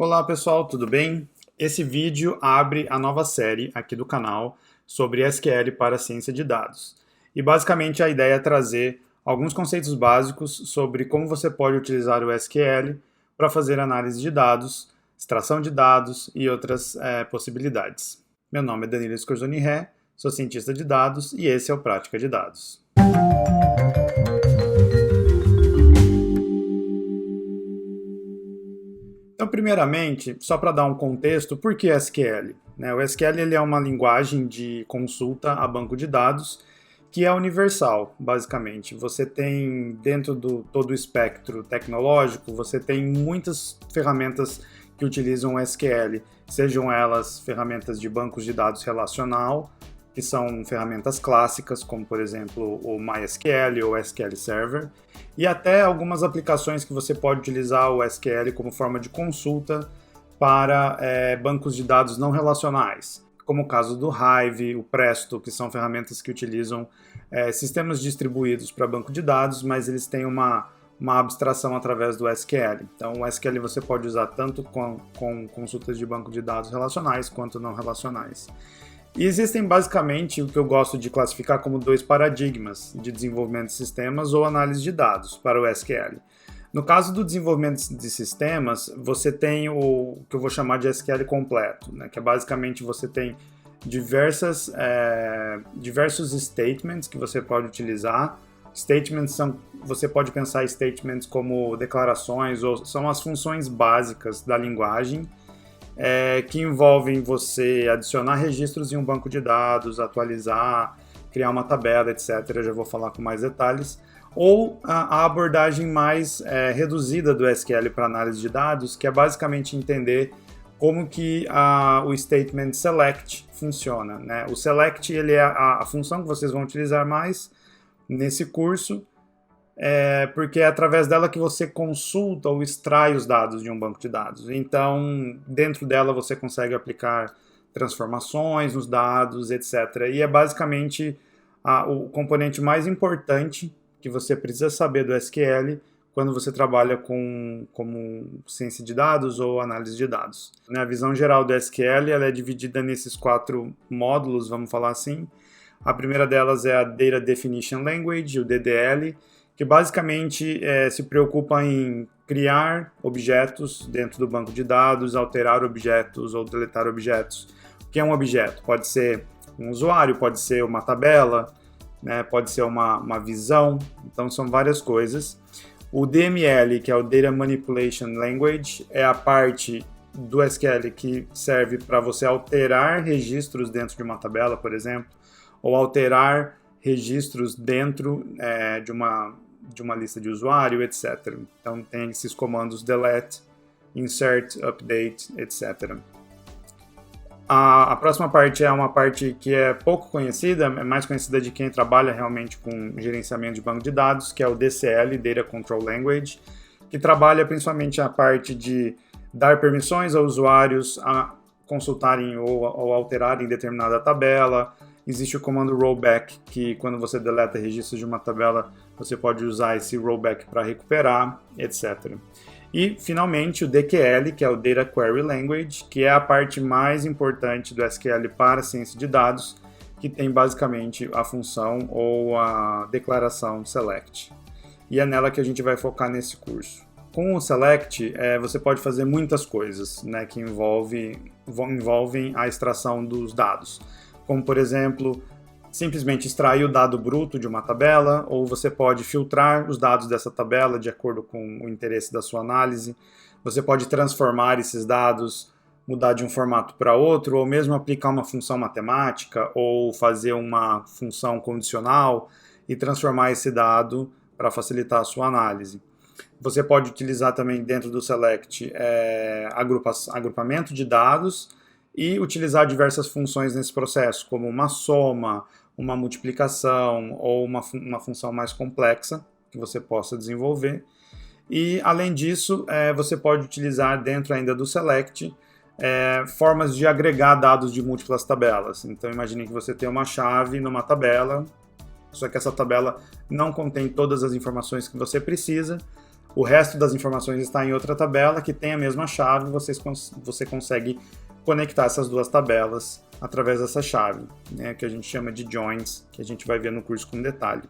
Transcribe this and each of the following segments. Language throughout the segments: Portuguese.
Olá pessoal, tudo bem? Esse vídeo abre a nova série aqui do canal sobre SQL para ciência de dados. E basicamente a ideia é trazer alguns conceitos básicos sobre como você pode utilizar o SQL para fazer análise de dados, extração de dados e outras possibilidades. Meu nome é Danilo Scorzoni Ré, sou cientista de dados e esse é o Prática de Dados. Então, primeiramente, só para dar um contexto, por que SQL? O SQL ele é uma linguagem de consulta a banco de dados que é universal, basicamente. Você tem, dentro do todo o espectro tecnológico, você tem muitas ferramentas que utilizam o SQL, sejam elas ferramentas de bancos de dados relacional, que são ferramentas clássicas, como por exemplo o MySQL ou SQL Server, e até algumas aplicações que você pode utilizar o SQL como forma de consulta para bancos de dados não relacionais, como o caso do Hive, o Presto, que são ferramentas que utilizam sistemas distribuídos para banco de dados, mas eles têm uma abstração através do SQL. Então o SQL você pode usar tanto com consultas de banco de dados relacionais quanto não relacionais. E existem basicamente o que eu gosto de classificar como dois paradigmas de desenvolvimento de sistemas ou análise de dados para o SQL. No caso do desenvolvimento de sistemas, você tem o que eu vou chamar de SQL completo, que é basicamente você tem diversos statements que você pode utilizar. Statements você pode pensar em statements como declarações ou são as funções básicas da linguagem, que envolvem você adicionar registros em um banco de dados, atualizar, criar uma tabela, etc. Eu já vou falar com mais detalhes. Ou a abordagem mais reduzida do SQL para análise de dados, que é basicamente entender como que o statement select funciona. O select ele é a função que vocês vão utilizar mais nesse curso, porque é através dela que você consulta ou extrai os dados de um banco de dados. Então, dentro dela você consegue aplicar transformações nos dados, etc. E é basicamente o componente mais importante que você precisa saber do SQL quando você trabalha como ciência de dados ou análise de dados. A visão geral do SQL ela é dividida nesses 4 módulos, vamos falar assim. A primeira delas é a Data Definition Language, o DDL, que basicamente se preocupa em criar objetos dentro do banco de dados, alterar objetos ou deletar objetos. O que é um objeto? Pode ser um usuário, pode ser uma tabela, pode ser uma visão, então são várias coisas. O DML, que é o Data Manipulation Language, é a parte do SQL que serve para você alterar registros dentro de uma tabela, por exemplo, ou alterar registros dentro de uma lista de usuário, etc. Então tem esses comandos delete, insert, update, etc. A próxima parte é uma parte que é pouco conhecida, é mais conhecida de quem trabalha realmente com gerenciamento de banco de dados, que é o DCL, Data Control Language, que trabalha principalmente a parte de dar permissões a usuários a consultarem ou alterarem determinada tabela. Existe o comando rollback, que quando você deleta registros de uma tabela, você pode usar esse rollback para recuperar, etc. E, finalmente, o DQL, que é o Data Query Language, que é a parte mais importante do SQL para ciência de dados, que tem basicamente a função ou a declaração select. E é nela que a gente vai focar nesse curso. Com o select, você pode fazer muitas coisas que envolvem a extração dos dados. Como, por exemplo, simplesmente extrair o dado bruto de uma tabela, ou você pode filtrar os dados dessa tabela de acordo com o interesse da sua análise. Você pode transformar esses dados, mudar de um formato para outro, ou mesmo aplicar uma função matemática, ou fazer uma função condicional e transformar esse dado para facilitar a sua análise. Você pode utilizar também dentro do select agrupamento de dados, e utilizar diversas funções nesse processo, como uma soma, uma multiplicação ou uma função mais complexa que você possa desenvolver. E, além disso, você pode utilizar dentro ainda do select formas de agregar dados de múltiplas tabelas. Então, imagine que você tem uma chave numa tabela, só que essa tabela não contém todas as informações que você precisa. O resto das informações está em outra tabela que tem a mesma chave, você consegue conectar essas duas tabelas através dessa chave, né, que a gente chama de joins, que a gente vai ver no curso com detalhe.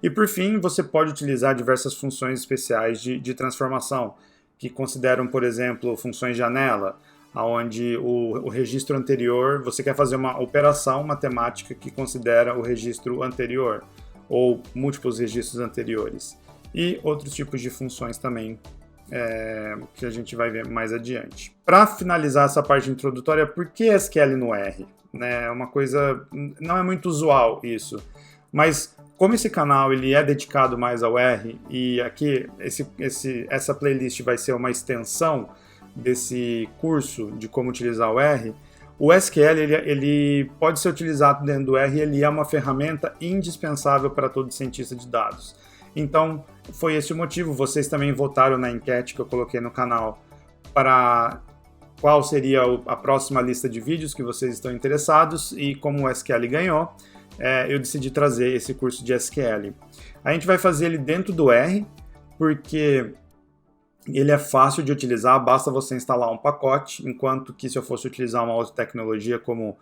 E por fim, você pode utilizar diversas funções especiais de transformação, que consideram, por exemplo, funções janela, onde o registro anterior, você quer fazer uma operação matemática que considera o registro anterior, ou múltiplos registros anteriores. E outros tipos de funções também, que a gente vai ver mais adiante. Para finalizar essa parte introdutória, por que SQL no R? É uma coisa, não é muito usual isso, mas como esse canal ele é dedicado mais ao R, e aqui essa playlist vai ser uma extensão desse curso de como utilizar o R, o SQL ele pode ser utilizado dentro do R, ele é uma ferramenta indispensável para todo cientista de dados. Então, foi esse o motivo. Vocês também votaram na enquete que eu coloquei no canal para qual seria a próxima lista de vídeos que vocês estão interessados, e como o SQL ganhou, eu decidi trazer esse curso de SQL. A gente vai fazer ele dentro do R, porque ele é fácil de utilizar, basta você instalar um pacote, enquanto que se eu fosse utilizar uma outra tecnologia como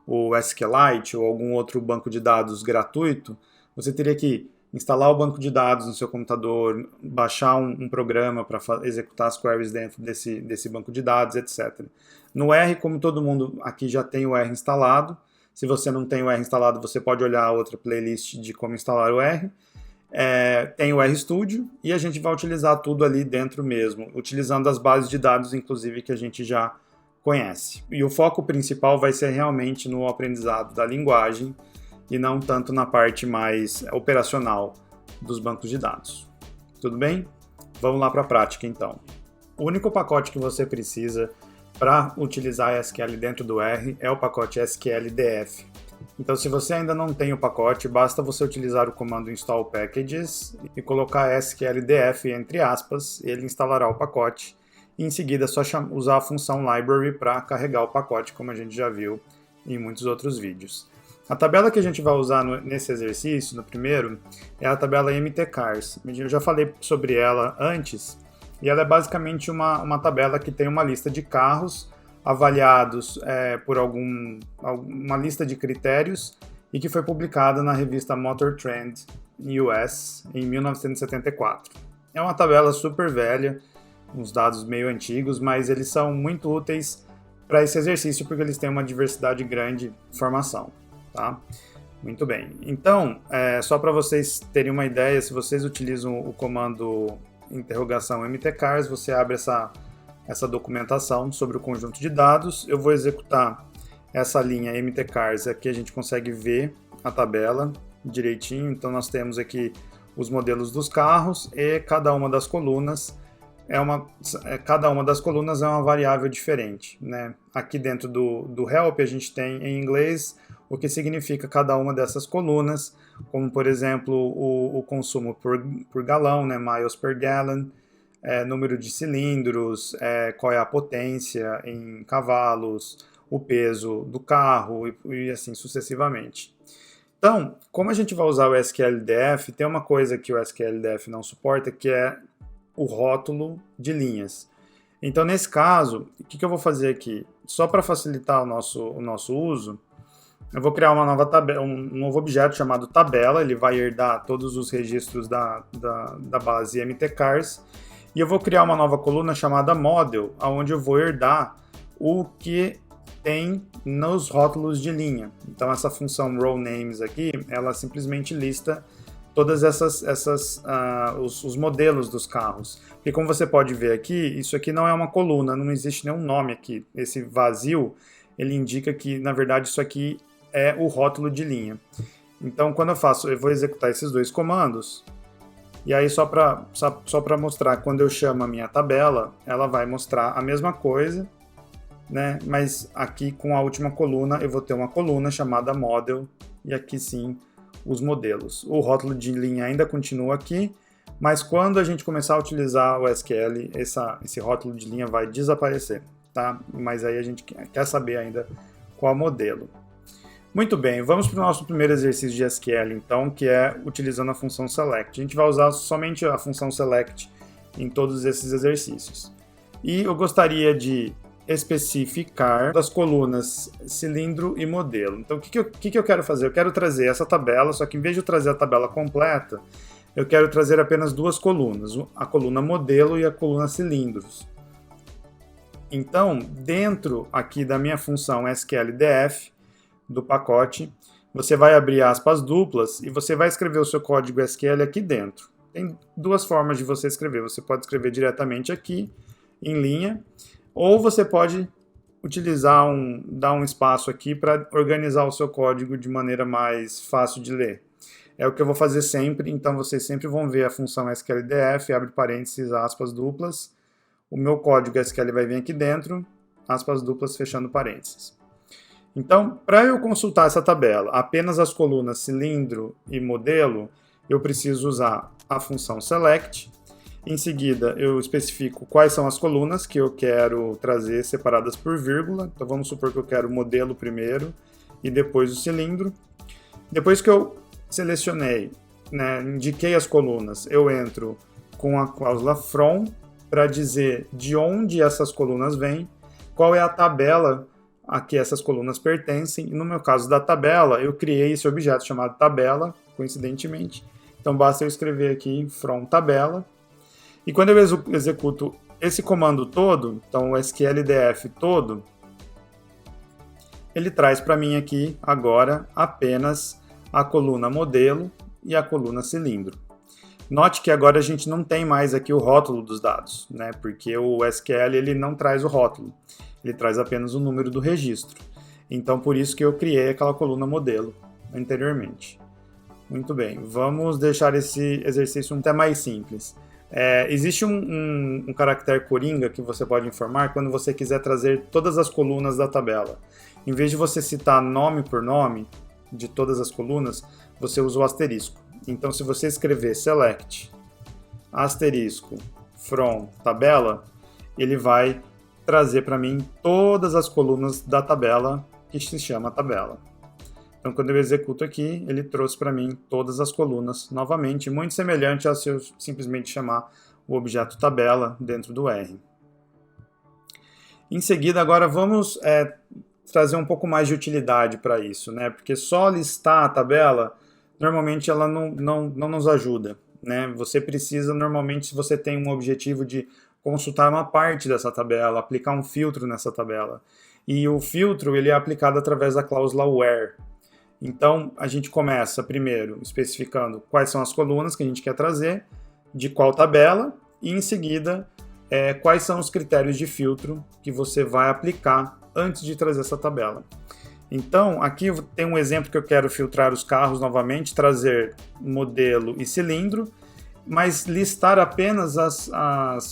o SQLite ou algum outro banco de dados gratuito, você teria que instalar o banco de dados no seu computador, baixar um programa para executar as queries dentro desse banco de dados, etc. No R, como todo mundo aqui já tem o R instalado, se você não tem o R instalado, você pode olhar a outra playlist de como instalar o R. Tem o RStudio e a gente vai utilizar tudo ali dentro mesmo, utilizando as bases de dados, inclusive, que a gente já conhece. E o foco principal vai ser realmente no aprendizado da linguagem e não tanto na parte mais operacional dos bancos de dados. Tudo bem? Vamos lá para a prática, então. O único pacote que você precisa para utilizar SQL dentro do R é o pacote SQLDF. Então, se você ainda não tem o pacote, basta você utilizar o comando install packages e colocar SQLDF entre aspas, ele instalará o pacote, e em seguida é só usar a função library para carregar o pacote, como a gente já viu em muitos outros vídeos. A tabela que a gente vai usar nesse exercício, no primeiro, é a tabela MTCars. Eu já falei sobre ela antes, e ela é basicamente uma tabela que tem uma lista de carros avaliados por uma lista de critérios e que foi publicada na revista Motor Trend US em 1974. É uma tabela super velha, uns dados meio antigos, mas eles são muito úteis para esse exercício porque eles têm uma diversidade grande de informação. Tá? Muito bem. Então, só para vocês terem uma ideia, se vocês utilizam o comando interrogação mtcars, você abre essa documentação sobre o conjunto de dados. Eu vou executar essa linha mtcars, aqui a gente consegue ver a tabela direitinho. Então nós temos aqui os modelos dos carros e cada uma das colunas é uma variável diferente, né? Aqui dentro do help a gente tem em inglês o que significa cada uma dessas colunas, como por exemplo o consumo por galão, né? Miles per gallon, número de cilindros, qual é a potência em cavalos, o peso do carro e assim sucessivamente. Então, como a gente vai usar o SQLDF, tem uma coisa que o SQLDF não suporta, que é o rótulo de linhas. Então, nesse caso, o que eu vou fazer aqui? Só para facilitar o nosso uso, eu vou criar uma nova tabela, um novo objeto chamado tabela, ele vai herdar todos os registros da base mtcars, e eu vou criar uma nova coluna chamada model, onde eu vou herdar o que tem nos rótulos de linha. Então essa função rowNames aqui, ela simplesmente lista todas os modelos dos carros. E como você pode ver aqui, isso aqui não é uma coluna, não existe nenhum nome aqui. Esse vazio, ele indica que, na verdade, isso aqui é o rótulo de linha. Então, quando eu vou executar esses dois comandos, e aí só para mostrar, quando eu chamo a minha tabela, ela vai mostrar a mesma coisa, né? Mas aqui com a última coluna, eu vou ter uma coluna chamada model, e aqui sim, os modelos. O rótulo de linha ainda continua aqui, mas quando a gente começar a utilizar o SQL, esse rótulo de linha vai desaparecer, tá? Mas aí a gente quer saber ainda qual modelo. Muito bem, vamos para o nosso primeiro exercício de SQL, então, que é utilizando a função select. A gente vai usar somente a função select em todos esses exercícios. E eu gostaria de especificar as colunas cilindro e modelo. Então, o que eu quero fazer? Eu quero trazer essa tabela, só que em vez de eu trazer a tabela completa, eu quero trazer apenas duas colunas, a coluna modelo e a coluna cilindros. Então, dentro aqui da minha função SQLDF, do pacote, você vai abrir aspas duplas e você vai escrever o seu código SQL aqui dentro. Tem duas formas de você escrever. Você pode escrever diretamente aqui, em linha, ou você pode utilizar dar um espaço aqui para organizar o seu código de maneira mais fácil de ler. É o que eu vou fazer sempre, então vocês sempre vão ver a função SQLDF, abre parênteses, aspas duplas. O meu código SQL vai vir aqui dentro, aspas duplas, fechando parênteses. Então, para eu consultar essa tabela, apenas as colunas cilindro e modelo, eu preciso usar a função select. Em seguida, eu especifico quais são as colunas que eu quero trazer separadas por vírgula. Então, vamos supor que eu quero o modelo primeiro e depois o cilindro. Depois que eu selecionei, né, indiquei as colunas, eu entro com a cláusula from para dizer de onde essas colunas vêm, qual é a tabela a que essas colunas pertencem. E no meu caso da tabela, eu criei esse objeto chamado tabela, coincidentemente. Então, basta eu escrever aqui from tabela. E quando eu executo esse comando todo, então o SQLDF todo, ele traz para mim aqui agora apenas a coluna modelo e a coluna cilindro. Note que agora a gente não tem mais aqui o rótulo dos dados, né? Porque o SQL ele não traz o rótulo, ele traz apenas o número do registro. Então por isso que eu criei aquela coluna modelo anteriormente. Muito bem, vamos deixar esse exercício até mais simples. Existe um caractere coringa que você pode informar quando você quiser trazer todas as colunas da tabela. Em vez de você citar nome por nome de todas as colunas, você usa o asterisco. Então, se você escrever select asterisco from tabela, ele vai trazer para mim todas as colunas da tabela que se chama tabela. Então, quando eu executo aqui, ele trouxe para mim todas as colunas novamente, muito semelhante a se eu simplesmente chamar o objeto tabela dentro do R. Em seguida, agora vamos trazer um pouco mais de utilidade para isso, né? Porque só listar a tabela, normalmente ela não nos ajuda, né? Você precisa, normalmente, se você tem um objetivo de consultar uma parte dessa tabela, aplicar um filtro nessa tabela. E o filtro ele é aplicado através da cláusula where. Então, a gente começa primeiro especificando quais são as colunas que a gente quer trazer, de qual tabela, e em seguida, quais são os critérios de filtro que você vai aplicar antes de trazer essa tabela. Então, aqui tem um exemplo que eu quero filtrar os carros novamente, trazer modelo e cilindro, mas listar apenas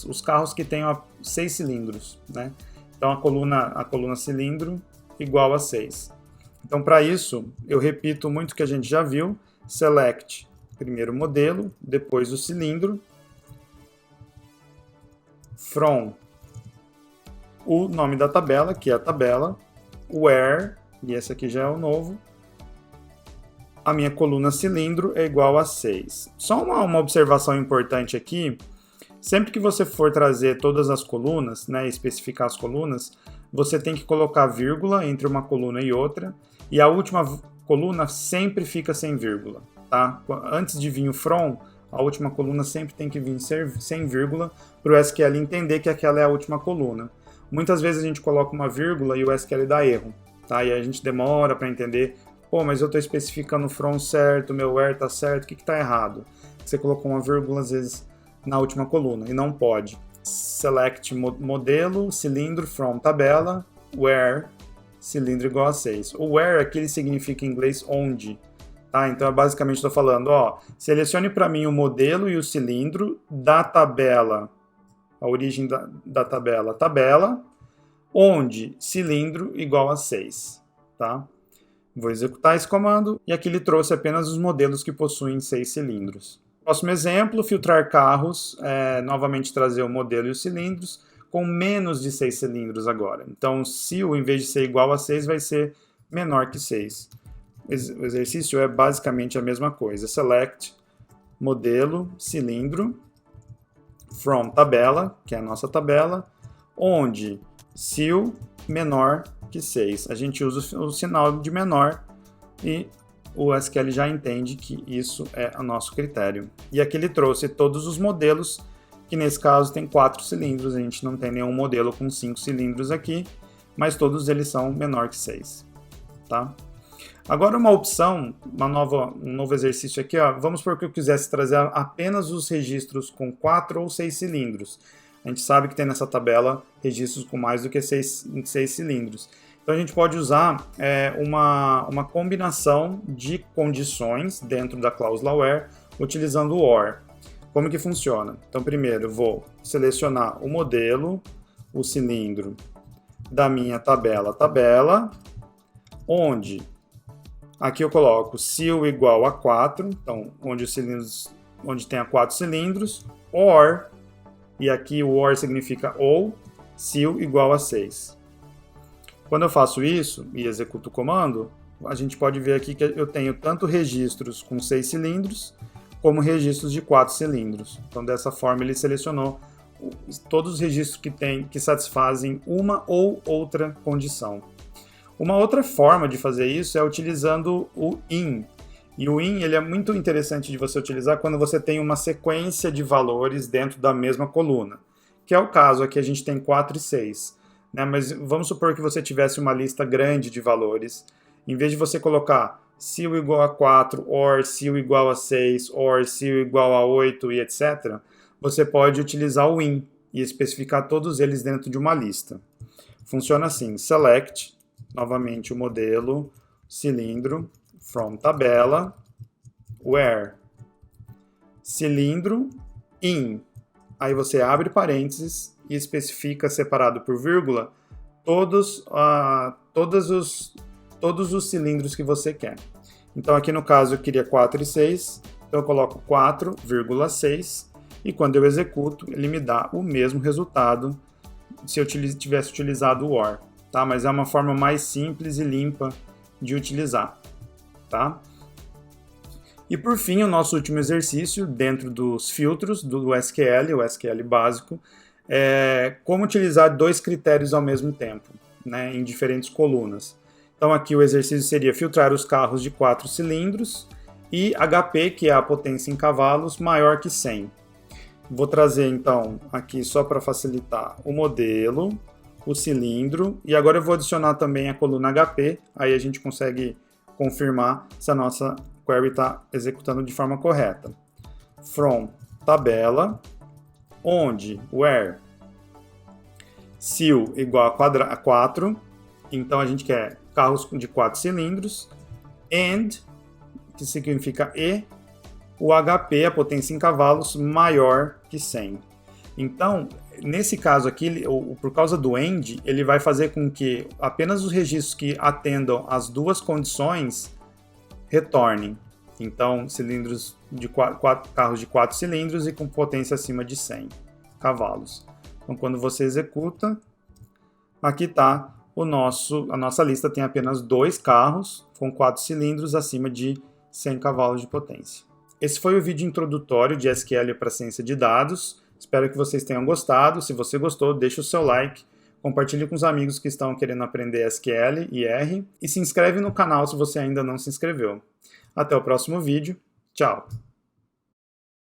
os carros que tenham 6 cilindros, né? Então, a coluna cilindro igual a 6. Então, para isso, eu repito muito o que a gente já viu, select primeiro o modelo, depois o cilindro, from o nome da tabela, que é a tabela, where, e esse aqui já é o novo, a minha coluna cilindro é igual a 6. Só uma observação importante aqui, sempre que você for trazer todas as colunas, né, especificar as colunas, você tem que colocar vírgula entre uma coluna e outra, e a última coluna sempre fica sem vírgula, tá? Antes de vir o from, a última coluna sempre tem que vir sem vírgula para o SQL entender que aquela é a última coluna. Muitas vezes a gente coloca uma vírgula e o SQL dá erro, tá? E a gente demora para entender, pô, mas eu estou especificando o from certo, meu where está certo, o que está errado? Você colocou uma vírgula às vezes na última coluna, e não pode. Select modelo, cilindro, from tabela, where, cilindro igual a 6. O where aqui ele significa em inglês onde, tá? Então, basicamente estou falando, selecione para mim o modelo e o cilindro da tabela, a origem da tabela, onde cilindro igual a 6, tá? Vou executar esse comando e aqui ele trouxe apenas os modelos que possuem 6 cilindros. Próximo exemplo, filtrar carros, novamente trazer o modelo e os cilindros, com menos de 6 cilindros agora. Então, se o em vez de ser igual a 6, vai ser menor que 6. O exercício é basicamente a mesma coisa. Select, modelo, cilindro, from tabela, que é a nossa tabela, onde ceil menor que 6. A gente usa o sinal de menor e o SQL já entende que isso é o nosso critério. E aqui ele trouxe todos os modelos, que nesse caso tem 4 cilindros, a gente não tem nenhum modelo com 5 cilindros aqui, mas todos eles são menor que 6. Tá? Agora uma opção, um novo exercício aqui, ó, vamos supor que eu quisesse trazer apenas os registros com 4 ou 6 cilindros. A gente sabe que tem nessa tabela registros com mais do que 6 cilindros. Então a gente pode usar uma combinação de condições dentro da cláusula where, utilizando o OR. Como que funciona? Então primeiro eu vou selecionar o modelo, o cilindro da minha tabela, onde aqui eu coloco ceil igual a 4, então onde tem 4 cilindros, OR, e aqui o OR significa ou, ceil igual a 6. Quando eu faço isso e executo o comando, a gente pode ver aqui que eu tenho tanto registros com 6 cilindros, como registros de 4 cilindros. Então dessa forma ele selecionou todos os registros que satisfazem uma ou outra condição. Uma outra forma de fazer isso é utilizando o in. E o in ele é muito interessante de você utilizar quando você tem uma sequência de valores dentro da mesma coluna, que é o caso aqui a gente tem 4 e 6. Né? Mas vamos supor que você tivesse uma lista grande de valores, em vez de você colocar ceil igual a 4, or ceil igual a 6, or ceil igual a 8 e etc., você pode utilizar o in e especificar todos eles dentro de uma lista. Funciona assim, select, novamente o modelo, cilindro, from tabela, where, cilindro, in. Aí você abre parênteses e especifica separado por vírgula todos os cilindros que você quer. Então aqui no caso eu queria 4 e 6, então eu coloco 4,6 e quando eu executo ele me dá o mesmo resultado se eu tivesse utilizado o OR. Tá? Mas é uma forma mais simples e limpa de utilizar. Tá? E por fim, o nosso último exercício dentro dos filtros do SQL, o SQL básico, é como utilizar 2 critérios ao mesmo tempo, né, em diferentes colunas. Então aqui o exercício seria filtrar os carros de 4 cilindros e HP, que é a potência em cavalos, maior que 100. Vou trazer então aqui só para facilitar o modelo, o cilindro, e agora eu vou adicionar também a coluna HP, aí a gente consegue confirmar se a nossa query está executando de forma correta. From tabela, onde where ceil igual a 4, então a gente quer carros de 4 cilindros, and, que significa e, o HP, a potência em cavalos, maior que 100. Então, nesse caso aqui, por causa do AND, ele vai fazer com que apenas os registros que atendam as duas condições retornem. Então, cilindros de carros de 4 cilindros e com potência acima de 100 cavalos. Então, quando você executa, aqui está a nossa lista tem apenas 2 carros com 4 cilindros acima de 100 cavalos de potência. Esse foi o vídeo introdutório de SQL para ciência de dados. Espero que vocês tenham gostado. Se você gostou, deixe o seu like, compartilhe com os amigos que estão querendo aprender SQL e R e se inscreve no canal se você ainda não se inscreveu. Até o próximo vídeo. Tchau!